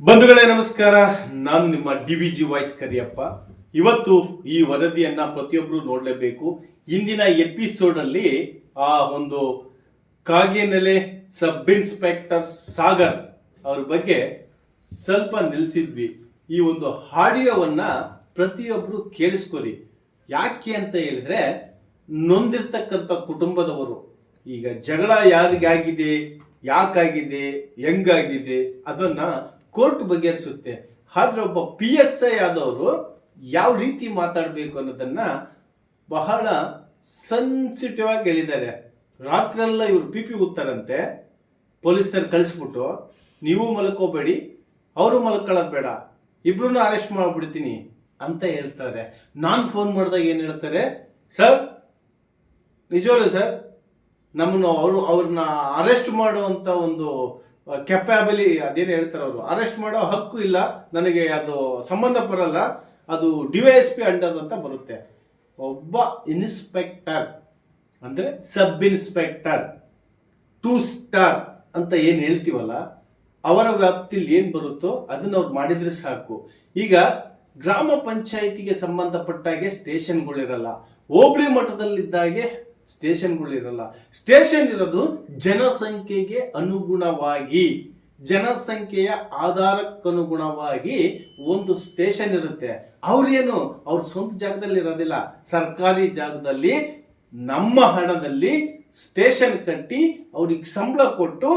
ಬಂಧುಗಳೇ ನಮಸ್ಕಾರ. ನಾನು ನಿಮ್ಮ DVG ವಾಯ್ಸ್ ಕರಿಯಪ್ಪ. ಇವತ್ತು ಈ ವರದಿಯನ್ನ ಪ್ರತಿಯೊಬ್ಬರು ನೋಡಲೇಬೇಕು. ಇಂದಿನ ಎಪಿಸೋಡ್ ಅಲ್ಲಿ ಆ ಒಂದು ಕಾಗೇನೆಲೆ ಸಬ್ ಇನ್ಸ್ಪೆಕ್ಟರ್ ಸಾಗರ್ ಅವ್ರ ಬಗ್ಗೆ ಸ್ವಲ್ಪ ನಿಲ್ಸಿದ್ವಿ. ಈ ಒಂದು ಆಡಿಯೋವನ್ನ ಪ್ರತಿಯೊಬ್ರು ಕೇಳಿಸ್ಕೊರಿ. ಯಾಕೆ ಅಂತ ಹೇಳಿದ್ರೆ, ನೊಂದಿರ್ತಕ್ಕಂಥ ಕುಟುಂಬದವರು ಈಗ ಜಗಳ ಯಾರಿಗಾಗಿದೆ, ಯಾಕಾಗಿದೆ, ಹೆಂಗಾಗಿದೆ ಅದನ್ನ ಕೋರ್ಟ್ ಬಗೆಹರಿಸುತ್ತೆ. ಆದ್ರೆ ಒಬ್ಬ PSI ಆದವರು ಯಾವ ರೀತಿ ಮಾತಾಡಬೇಕು ಅನ್ನೋದನ್ನ ಬಹಳ ಸೆನ್ಸಿಟಿವ್ ಆಗಿ ಹೇಳಿದ್ದಾರೆ. ರಾತ್ರೆಲ್ಲ ಇವರು PP ಉತ್ತಾರಂತೆ, ಪೊಲೀಸರು ಕಳಿಸ್ಬಿಟ್ಟು ನೀವು ಮಲ್ಕೋಬೇಡಿ, ಅವರು ಮಲ್ಕೊಳ್ಳೋದು ಬೇಡ, ಇಬ್ರು ಅರೆಸ್ಟ್ ಮಾಡ್ಬಿಡ್ತೀನಿ ಅಂತ ಹೇಳ್ತಾರೆ. ನಾನು ಫೋನ್ ಮಾಡಿದಾಗ ಏನು ಹೇಳ್ತಾರೆ, ಸರ್ ನಿಜವಲ್ಲ ಸರ್, ನಮ್ಮನ್ನು ಅವ್ರನ್ನ ಅರೆಸ್ಟ್ ಮಾಡುವಂತ ಒಂದು ಕೆಪಾಬಿಲಿ ಅದೇನು ಹೇಳ್ತಾರೆ, ಅವರು ಅರೆಸ್ಟ್ ಮಾಡೋ ಹಕ್ಕು ಇಲ್ಲ ನನಗೆ, ಅದು ಸಂಬಂಧ ಬರಲ್ಲ, ಅದು DYSP ಅಂಡರ್ ಅಂತ ಬರುತ್ತೆ. ಒಬ್ಬ ಇನ್ಸ್ಪೆಕ್ಟರ್ ಅಂದ್ರೆ ಸಬ್ ಇನ್ಸ್ಪೆಕ್ಟರ್ 2 ಸ್ಟಾರ್ ಅಂತ ಏನ್ ಹೇಳ್ತೀವಲ್ಲ, ಅವರ ವ್ಯಾಪ್ತಿಯಲ್ಲಿ ಏನ್ ಬರುತ್ತೋ ಅದನ್ನ ಅವ್ರು ಮಾಡಿದ್ರೆ ಸಾಕು. ಈಗ ಗ್ರಾಮ ಪಂಚಾಯಿತಿಗೆ ಸಂಬಂಧಪಟ್ಟಾಗೆ ಸ್ಟೇಷನ್ಗಳಿರಲ್ಲ, ಹೋಬಳಿ ಮಟ್ಟದಲ್ಲಿದ್ದಾಗೆ ಸ್ಟೇಷನ್ಗಳಿರಲ್ಲ. ಸ್ಟೇಷನ್ ಇರೋದು ಜನಸಂಖ್ಯೆಗೆ ಅನುಗುಣವಾಗಿ, ಜನಸಂಖ್ಯೆಯ ಆಧಾರಕ್ಕನುಗುಣವಾಗಿ ಒಂದು ಸ್ಟೇಷನ್ ಇರುತ್ತೆ. ಅವ್ರೇನು ಅವ್ರ ಸ್ವಂತ ಜಾಗದಲ್ಲಿ ಇರೋದಿಲ್ಲ, ಸರ್ಕಾರಿ ಜಾಗದಲ್ಲಿ ನಮ್ಮ ಹಣದಲ್ಲಿ ಸ್ಟೇಷನ್ ಕಟ್ಟಿ ಅವ್ರಿಗೆ ಸಂಬಳ ಕೊಟ್ಟು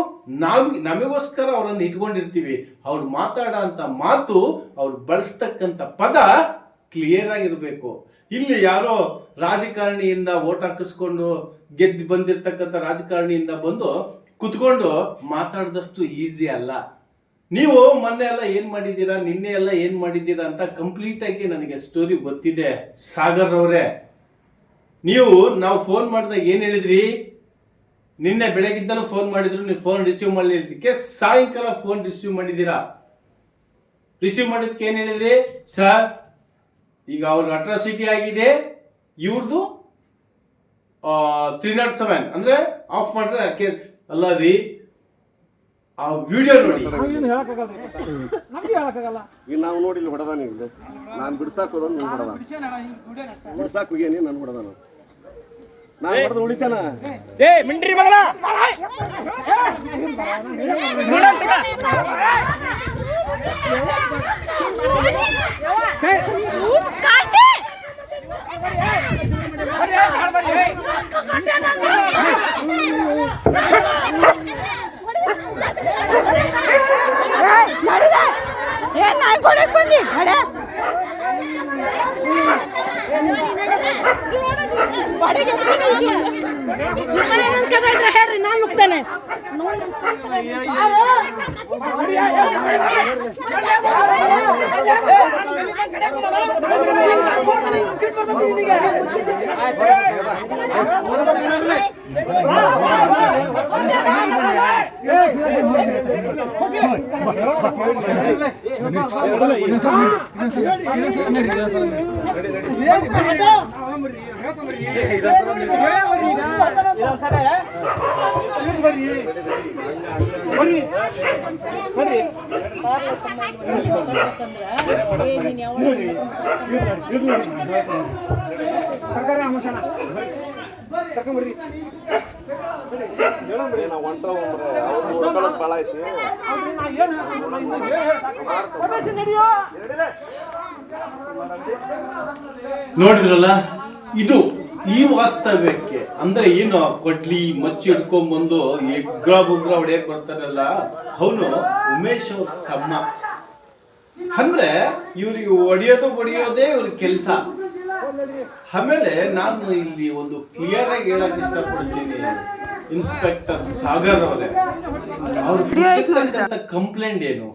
ನಮಗೋಸ್ಕರ ಅವರನ್ನು ಇಟ್ಕೊಂಡಿರ್ತೀವಿ. ಅವ್ರು ಮಾತಾಡೋ ಅಂತ ಮಾತು, ಅವ್ರು ಬಳಸ್ತಕ್ಕಂಥ ಪದ ಕ್ಲಿಯರ್ ಆಗಿರ್ಬೇಕು. ಇಲ್ಲಿ ಯಾರೋ ರಾಜಕಾರಣಿಯಿಂದ ಓಟ್ ಹಾಕಿಸ್ಕೊಂಡು ಗೆದ್ದು ಬಂದಿರ್ತಕ್ಕಂಥ ರಾಜಕಾರಣಿಯಿಂದ ಬಂದು ಕುತ್ಕೊಂಡು ಮಾತಾಡಿದಷ್ಟು ಈಸಿ ಅಲ್ಲ. ನೀವು ಮೊನ್ನೆ ಎಲ್ಲ ಏನ್ ಮಾಡಿದ್ದೀರಾ, ನಿನ್ನೆ ಎಲ್ಲ ಏನ್ ಮಾಡಿದ್ದೀರಾ ಅಂತ ಕಂಪ್ಲೀಟ್ ಆಗಿ ನನಗೆ ಸ್ಟೋರಿ ಗೊತ್ತಿದೆ. ಸಾಗರ್ ಅವರೇ, ನಾವು ಫೋನ್ ಮಾಡಿದಾಗ ಏನ್ ಹೇಳಿದ್ರಿ? ನಿನ್ನೆ ಬೆಳಗಿದ್ದಲು ಫೋನ್ ಮಾಡಿದ್ರು, ನೀವು ಫೋನ್ ರಿಸೀವ್ ಮಾಡಲಿದ್ದಕ್ಕೆ ಸಾಯಂಕಾಲ ಫೋನ್ ರಿಸೀವ್ ಮಾಡಿದ್ದೀರಾ. ರಿಸೀವ್ ಮಾಡಿದ್ಕೆ ಏನ್ ಹೇಳಿದ್ರಿ? ಸರ್ ಈಗ ಅವ್ರ ಅಟ್ರಾಸಿಟಿ ಆಗಿದೆ, ಇವ್ರದ್ದು 307 ಅಂದ್ರೆ ಆಫ್ ಮಾಡ್ರೆ ಕೇಸ್ ಅಲ್ಲ ರೀ. ಆ ವಿಡಿಯೋ ನೋಡಿ. ಈಗ ನಾವು ನೋಡಿಲ್ಲ ಹೊಡೆದ, ನೀವು ನಾನು ಬಿಡ್ಸಾಕ್ ಹೋದ, ನೀವು ಹೊಡೆದ, ಬಿಡ್ಸಾಕ್ ಹೋಗ್ಯಾನಿ, ನಾನು ಹೊಡೆದ, ನಾನು ಹೊಡೆದು ಉಳಿತಾನ. ಮಿಂಡ್ರಿ ಮಗನ ನಡಿದೆ ಏನ್ ನಾಯಿ ಕೊಡಕ್ ಬಂದಿ ನಡೆ ಹೇಳ್ರಿ, ನಾನು ನುಗ್ತೇನೆ. ಭಾಳ ಐತಿ. ನೋಡಿದ್ರಲ್ಲ, ಇದು ಈ ವಾಸ್ತವ್ಯಕ್ಕೆ ಅಂದ್ರೆ ಏನು, ಕೊಡ್ಲಿ ಮಚ್ಚಿ ಹಿಡ್ಕೊಂಡ್ಬಂದು ಎಗ್ರ ಬುಗ್ರ ಹೊಡೆಯಕ್ ಬರ್ತಾರಲ್ಲ, ಅವನು ಉಮೇಶ್ ಅವ್ರ ಕಮ್ಮ. ಅಂದ್ರೆ ಇವ್ರಿಗೆ ಹೊಡೆಯೋದೇ ಇವ್ರ ಕೆಲಸ. ಆಮೇಲೆ ನಾನು ಇಲ್ಲಿ ಒಂದು ಕ್ಲಿಯರ್ ಆಗಿ ಹೇಳಕ್ ಇಷ್ಟಪಡ್ತೀನಿ, ಇನ್ಸ್ಪೆಕ್ಟರ್ ಸಾಗರ್ ಅವರೇ, ಅವ್ರ ಕಂಪ್ಲೇಂಟ್ ಏನು,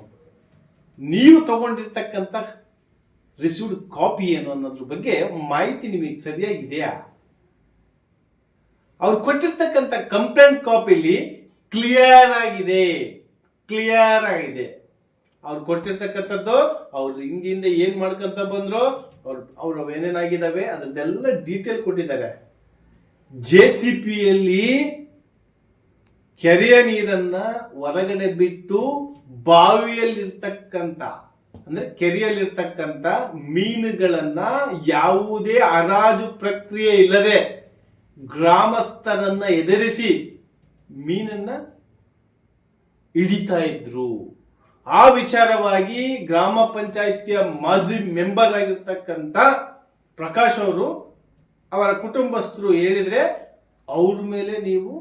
ನೀವು ತಗೊಂಡಿರ್ತಕ್ಕಂಥ ರಿಸೀವ್ಡ್ ಕಾಪಿ ಏನು ಅನ್ನೋದ್ರ ಬಗ್ಗೆ ಮಾಹಿತಿ ನಿಮಗೆ ಸರಿಯಾಗಿದೆಯಾ? ಅವ್ರು ಕೊಟ್ಟಿರ್ತಕ್ಕಂಥ ಕಂಪ್ಲೇಂಟ್ ಕಾಪಿಲಿ ಕ್ಲಿಯರ್ ಆಗಿದೆ. ಅವ್ರು ಕೊಟ್ಟಿರ್ತಕ್ಕಂಥದ್ದು, ಅವ್ರು ಹಿಂದಿಂದ ಏನ್ ಮಾಡ್ಕೊಂತ ಬಂದ್ರು, ಅವ್ರು ಏನೇನಾಗಿದ್ದಾವೆ ಅದನ್ನೆಲ್ಲ ಡೀಟೇಲ್ ಕೊಟ್ಟಿದ್ದಾರೆ. JCPಯಲ್ಲಿ ಕೆರೆಯ ನೀರನ್ನ ಹೊರಗಡೆ ಬಿಟ್ಟು ಬಾವಿಯಲ್ಲಿರ್ತಕ್ಕಂಥ ಅಂದ್ರೆ ಕೆರೆಯಲ್ಲಿರ್ತಕ್ಕಂಥ ಮೀನುಗಳನ್ನ ಯಾವುದೇ ಹರಾಜು ಪ್ರಕ್ರಿಯೆ ಇಲ್ಲದೆ ಗ್ರಾಮಸ್ಥರನ್ನ ಎದುರಿಸಿ ಮೀನನ್ನ ಹಿಡಿತಾ ಇದ್ರು. ಆ ವಿಚಾರವಾಗಿ ಗ್ರಾಮ ಪಂಚಾಯಿತಿಯ ಮಾಜಿ ಮೆಂಬರ್ ಆಗಿರ್ತಕ್ಕಂಥ ಪ್ರಕಾಶ್ ಅವರು ಅವರ ಕುಟುಂಬಸ್ಥರು ಹೇಳಿದ್ರೆ ಅವ್ರ ಮೇಲೆ ನೀವು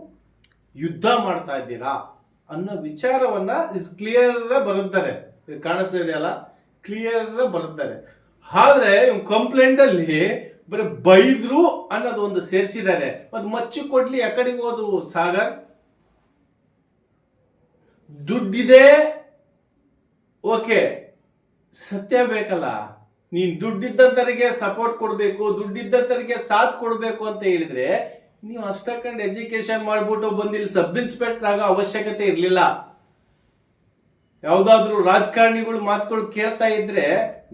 ಯುದ್ಧ ಮಾಡ್ತಾ ಇದ್ದೀರಾ ಅನ್ನೋ ವಿಚಾರವನ್ನ ಕ್ಲಿಯರ್ ಬರುತ್ತಾರೆ. ಕಾಣಿಸ್ತಾ ಇದೆಯಲ್ಲ, ಕ್ಲಿಯರ್ ಬರುತ್ತಾರೆ. ಆದ್ರೆ ಕಂಪ್ಲೇಂಟ್ ಅಲ್ಲಿ ಬರೀ ಬೈದ್ರು ಅನ್ನೋದು ಒಂದು ಸೇರಿಸಿದ್ದಾರೆ. ಅದು ಮಚ್ಚು ಕೊಡ್ಲಿ ಯಾಕಡೆಗೆ ಹೋದು ಸಾಗರ್, ದುಡ್ಡಿದೆ ಓಕೆ, ಸತ್ಯ ಬೇಕಲ್ಲ. ನೀನ್ ದುಡ್ಡಿದ್ದಂತರಿಗೆ ಸಪೋರ್ಟ್ ಕೊಡ್ಬೇಕು, ದುಡ್ಡಿದ್ದಂತರಿಗೆ ಸಾಥ್ ಕೊಡ್ಬೇಕು ಅಂತ ಹೇಳಿದ್ರೆ ನೀವು ಅಷ್ಟಕ್ಕಂಡು ಎಜುಕೇಶನ್ ಮಾಡ್ಬಿಟ್ಟು ಬಂದಿಲ್ಲಿ ಸಬ್ ಇನ್ಸ್ಪೆಕ್ಟರ್ ಆಗೋ ಅವಶ್ಯಕತೆ ಇರ್ಲಿಲ್ಲ. ಯಾವ್ದಾದ್ರು ರಾಜಕಾರಣಿಗಳು ಮಾತುಗಳು ಕೇಳ್ತಾ ಇದ್ರೆ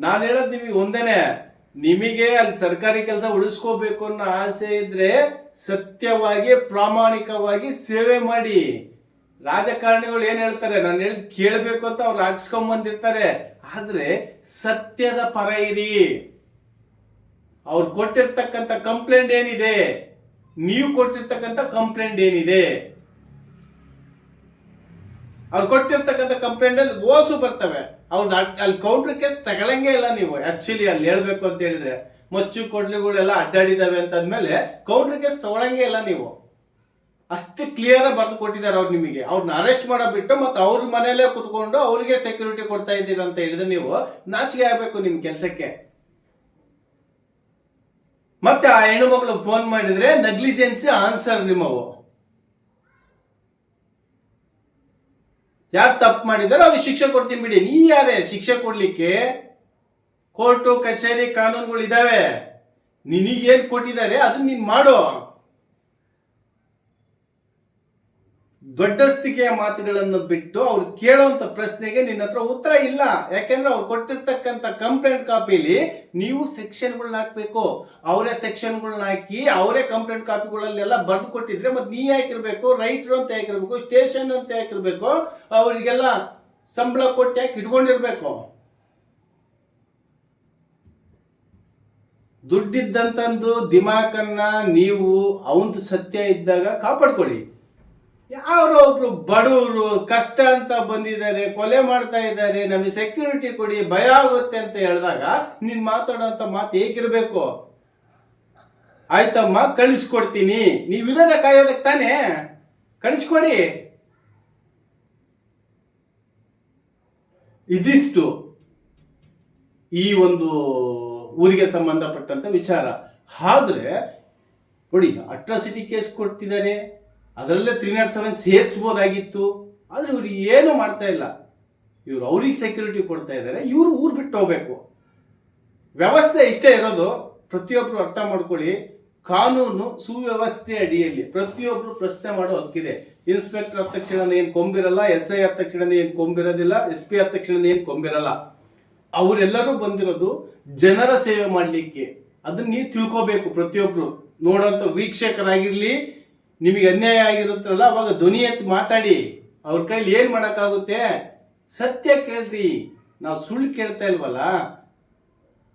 ನಾನು ಹೇಳೋದು ನಿಮಗೆ ಒಂದೇನೆ, ನಿಮಗೆ ಅಲ್ಲಿ ಸರ್ಕಾರಿ ಕೆಲಸ ಉಳಿಸ್ಕೋಬೇಕು ಅನ್ನೋ ಆಸೆ ಇದ್ರೆ ಸತ್ಯವಾಗಿ ಪ್ರಾಮಾಣಿಕವಾಗಿ ಸೇವೆ ಮಾಡಿ. ರಾಜಕಾರಣಿಗಳು ಏನ್ ಹೇಳ್ತಾರೆ ನಾನು ಹೇಳಿ ಕೇಳಬೇಕು ಅಂತ ಅವ್ರು ಹಾಕ್ಸ್ಕೊಂಡ್ ಬಂದಿರ್ತಾರೆ. ಆದ್ರೆ ಸತ್ಯದ ಪರ ಇರಿ. ಅವ್ರು ಕೊಟ್ಟಿರ್ತಕ್ಕಂಥ ಕಂಪ್ಲೇಂಟ್ ಏನಿದೆ, ನೀವು ಕೊಟ್ಟಿರ್ತಕ್ಕಂಥ ಕಂಪ್ಲೇಂಟ್ ಏನಿದೆ, ಅವ್ರು ಕೊಟ್ಟಿರ್ತಕ್ಕಂಥ ಕಂಪ್ಲೇಂಟ್ ಅಲ್ಲಿ ಓಸು ಬರ್ತವೆ. ಅವ್ರದ್ದು ಅಲ್ಲಿ ಕೌಂಟರ್ ಕೇಸ್ ತಗೊಳಂಗೆ ಇಲ್ಲ ನೀವು. ಆಕ್ಚುಲಿ ಅಲ್ಲಿ ಹೇಳ್ಬೇಕು ಅಂತ ಹೇಳಿದ್ರೆ ಮಚ್ಚು ಕೊಡ್ಲಿಗಳೆಲ್ಲ ಅಡ್ಡಾಡಿದಾವೆ ಅಂತ ಅಂದ್ಮೇಲೆ ಕೌಂಟರ್ ಕೇಸ್ ತಗೊಳಂಗೆ ಇಲ್ಲ ನೀವು. ಅಷ್ಟು ಕ್ಲಿಯರ್ ಬರೆದು ಕೊಟ್ಟಿದ್ದಾರೆ ಅವ್ರು ನಿಮಗೆ. ಅವ್ರನ್ನ ಅರೆಸ್ಟ್ ಮಾಡಬಿಟ್ಟು ಮತ್ತೆ ಅವ್ರ ಮನೆಯಲ್ಲೇ ಕುತ್ಕೊಂಡು ಅವ್ರಿಗೆ ಸೆಕ್ಯೂರಿಟಿ ಕೊಡ್ತಾ ಇದ್ದೀರಾ ಅಂತ ಹೇಳಿದ್ರೆ ನೀವು ನಾಚಿಕೆ ಆಗ್ಬೇಕು ನಿಮ್ ಕೆಲ್ಸಕ್ಕೆ. ಮತ್ತೆ ಆ ಹೆಣ್ಣು ಮಗಳು ಫೋನ್ ಮಾಡಿದ್ರೆ ನೆಗ್ಲಿಜೆನ್ಸಿ ಆನ್ಸರ್ ನಿಮ್ಮವು. ಯಾರು ತಪ್ಪು ಮಾಡಿದಾರೆ ಅವ್ರಿಗೆ ಶಿಕ್ಷೆ ಕೊಡ್ತೀನಿ ಬಿಡಿ. ನೀ ಯಾರೇ ಶಿಕ್ಷೆ ಕೊಡ್ಲಿಕ್ಕೆ? ಕೋರ್ಟು ಕಚೇರಿ ಕಾನೂನುಗಳು ಇದಾವೆ. ನಿನಗೇನ್ ಕೊಟ್ಟಿದ್ದಾರೆ ಅದನ್ನ ನೀನ್ ಮಾಡು. ದೊಡ್ಡಸ್ತಿಕೆಯ ಮಾತುಗಳನ್ನು ಬಿಟ್ಟು ಅವ್ರು ಕೇಳುವಂತ ಪ್ರಶ್ನೆಗೆ ನಿನ್ನ ಹತ್ರ ಉತ್ತರ ಇಲ್ಲ. ಯಾಕೆಂದ್ರೆ ಅವ್ರು ಕೊಟ್ಟಿರ್ತಕ್ಕಂಥ ಕಂಪ್ಲೇಂಟ್ ಕಾಪಿಲಿ ನೀವು ಸೆಕ್ಷನ್ಗಳನ್ನ ಹಾಕ್ಬೇಕು. ಅವರೇ ಸೆಕ್ಷನ್ಗಳನ್ನ ಹಾಕಿ ಅವರೇ ಕಂಪ್ಲೇಂಟ್ ಕಾಪಿಗಳಲ್ಲೆಲ್ಲ ಬರೆದು ಕೊಟ್ಟಿದ್ರೆ ಮತ್ತೆ ನೀ ಹಾಕಿರ್ಬೇಕು, ರೈಟ್ರು ಅಂತ ಹಾಕಿರ್ಬೇಕು, ಸ್ಟೇಷನ್ ಅಂತ ಹಾಕಿರ್ಬೇಕು, ಅವರಿಗೆಲ್ಲ ಸಂಬಳ ಕೊಟ್ಟು ಯಾಕೆ ಇಟ್ಕೊಂಡಿರ್ಬೇಕು. ದುಡ್ಡಿದ್ದಂತಂದು ದಿಮಾಕನ್ನ ನೀವು ಅವಂದು ಸತ್ಯ ಇದ್ದಾಗ ಕಾಪಾಡ್ಕೊಳ್ಳಿ. ಯಾರೋ ಒಬ್ರು ಬಡವರು ಕಷ್ಟ ಅಂತ ಬಂದಿದ್ದಾರೆ, ಕೊಲೆ ಮಾಡ್ತಾ ಇದ್ದಾರೆ, ನಮಗೆ ಸೆಕ್ಯೂರಿಟಿ ಕೊಡಿ, ಭಯ ಆಗುತ್ತೆ ಅಂತ ಹೇಳಿದಾಗ ನೀನ್ ಮಾತಾಡೋಂತ ಮಾತು ಹೇಗಿರ್ಬೇಕು? ಆಯ್ತಮ್ಮ ಕಳಿಸ್ಕೊಡ್ತೀನಿ, ನೀವಿರೋದ ಕಾಯೋದಕ್ಕೆ ತಾನೇ, ಕಳಿಸ್ಕೊಡಿ. ಇದಿಷ್ಟು ಈ ಒಂದು ಊರಿಗೆ ಸಂಬಂಧಪಟ್ಟಂತ ವಿಚಾರ. ಆದ್ರೆ ನೋಡಿ, ಅಟ್ರಾಸಿಟಿ ಕೇಸ್ ಕೊಡ್ತಿದ್ದಾರೆ, ಅದರಲ್ಲೇ 307 ಸೇರಿಸಬಹುದಾಗಿತ್ತು. ಆದ್ರೆ ಇವ್ರು ಏನು ಮಾಡ್ತಾ ಇಲ್ಲ. ಇವ್ರು ಅವ್ರಿಗೆ ಸೆಕ್ಯೂರಿಟಿ ಕೊಡ್ತಾ ಇದ್ದಾರೆ, ಇವ್ರು ಊರು ಬಿಟ್ಟು ಹೋಗ್ಬೇಕು. ವ್ಯವಸ್ಥೆ ಇಷ್ಟೇ ಇರೋದು. ಪ್ರತಿಯೊಬ್ರು ಅರ್ಥ ಮಾಡ್ಕೊಳ್ಳಿ, ಕಾನೂನು ಸುವ್ಯವಸ್ಥೆ ಅಡಿಯಲ್ಲಿ ಪ್ರತಿಯೊಬ್ರು ಪ್ರಶ್ನೆ ಮಾಡೋ ಹಕ್ಕಿದೆ. ಇನ್ಸ್ಪೆಕ್ಟರ್ ಆದ ತಕ್ಷಣ ಏನ್ ಕೊಂಬಿರಲ್ಲ, SI ಆದ ತಕ್ಷಣ ಏನ್ ಕೊಂಬಿರೋದಿಲ್ಲ, SP ಆದ ತಕ್ಷಣ ಏನ್ ಕೊಂಬಿರಲ್ಲ. ಅವರೆಲ್ಲರೂ ಬಂದಿರೋದು ಜನರ ಸೇವೆ ಮಾಡ್ಲಿಕ್ಕೆ. ಅದನ್ನ ನೀವು ತಿಳ್ಕೋಬೇಕು. ಪ್ರತಿಯೊಬ್ರು ನೋಡೋಂಥ ವೀಕ್ಷಕರಾಗಿರ್ಲಿ, ನಿಮಗೆ ಅನ್ಯಾಯ ಆಗಿರುತ್ತಲ್ಲ ಅವಾಗ ಧ್ವನಿ ಎತ್ತಿ ಮಾತಾಡಿ. ಅವ್ರ ಕೈಲಿ ಏನ್ ಮಾಡಕ್ಕಾಗುತ್ತೆ? ಸತ್ಯ ಕೇಳ್ರಿ. ನಾವು ಸುಳ್ಳು ಕೇಳ್ತಾ ಇಲ್ವಲ್ಲ.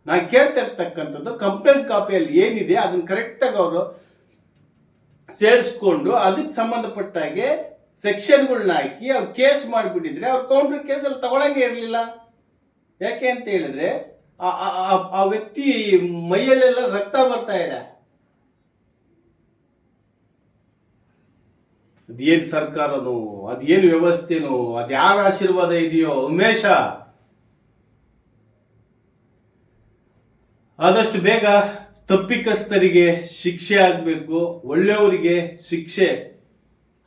ನಾ ಕೇಳ್ತಾ ಇರ್ತಕ್ಕಂಥದ್ದು ಕಂಪ್ಲೇಂಟ್ ಕಾಪಿಯಲ್ಲಿ ಏನಿದೆ ಅದನ್ನ ಕರೆಕ್ಟಾಗಿ ಅವರು ಸೇರಿಸ್ಕೊಂಡು ಅದಕ್ಕೆ ಸಂಬಂಧಪಟ್ಟಾಗೆ ಸೆಕ್ಷನ್ಗಳನ್ನ ಹಾಕಿ ಅವ್ರು ಕೇಸ್ ಮಾಡಿಬಿಟ್ಟಿದ್ರೆ ಅವ್ರ ಕೌಂಟರ್ ಕೇಸಲ್ಲಿ ತಗೊಳಂಗೆ ಇರಲಿಲ್ಲ. ಯಾಕೆ ಅಂತ ಹೇಳಿದ್ರೆ ಆ ವ್ಯಕ್ತಿ ಮೈಯಲ್ಲೆಲ್ಲ ರಕ್ತ ಬರ್ತಾ ಇದೆ. ಅದೇನ್ ಸರ್ಕಾರನೋ, ಅದೇನು ವ್ಯವಸ್ಥೆನೋ, ಅದ್ಯಾರ ಆಶೀರ್ವಾದ ಇದೆಯೋ ಉಮೇಶ, ಆದಷ್ಟು ಬೇಗ ತಪ್ಪಿಕಸ್ತರಿಗೆ ಶಿಕ್ಷೆ ಆಗ್ಬೇಕು, ಒಳ್ಳೆಯವರಿಗೆ ಶಿಕ್ಷೆ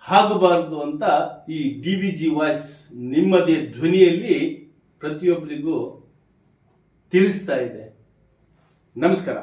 ಆಗಬಾರದು ಅಂತ ಈ DVG ವಾಯ್ಸ್ ನಿಮ್ಮದೇ ಧ್ವನಿಯಲ್ಲಿ ಪ್ರತಿಯೊಬ್ಬರಿಗೂ ತಿಳಿಸ್ತಾ ಇದೆ. ನಮಸ್ಕಾರ.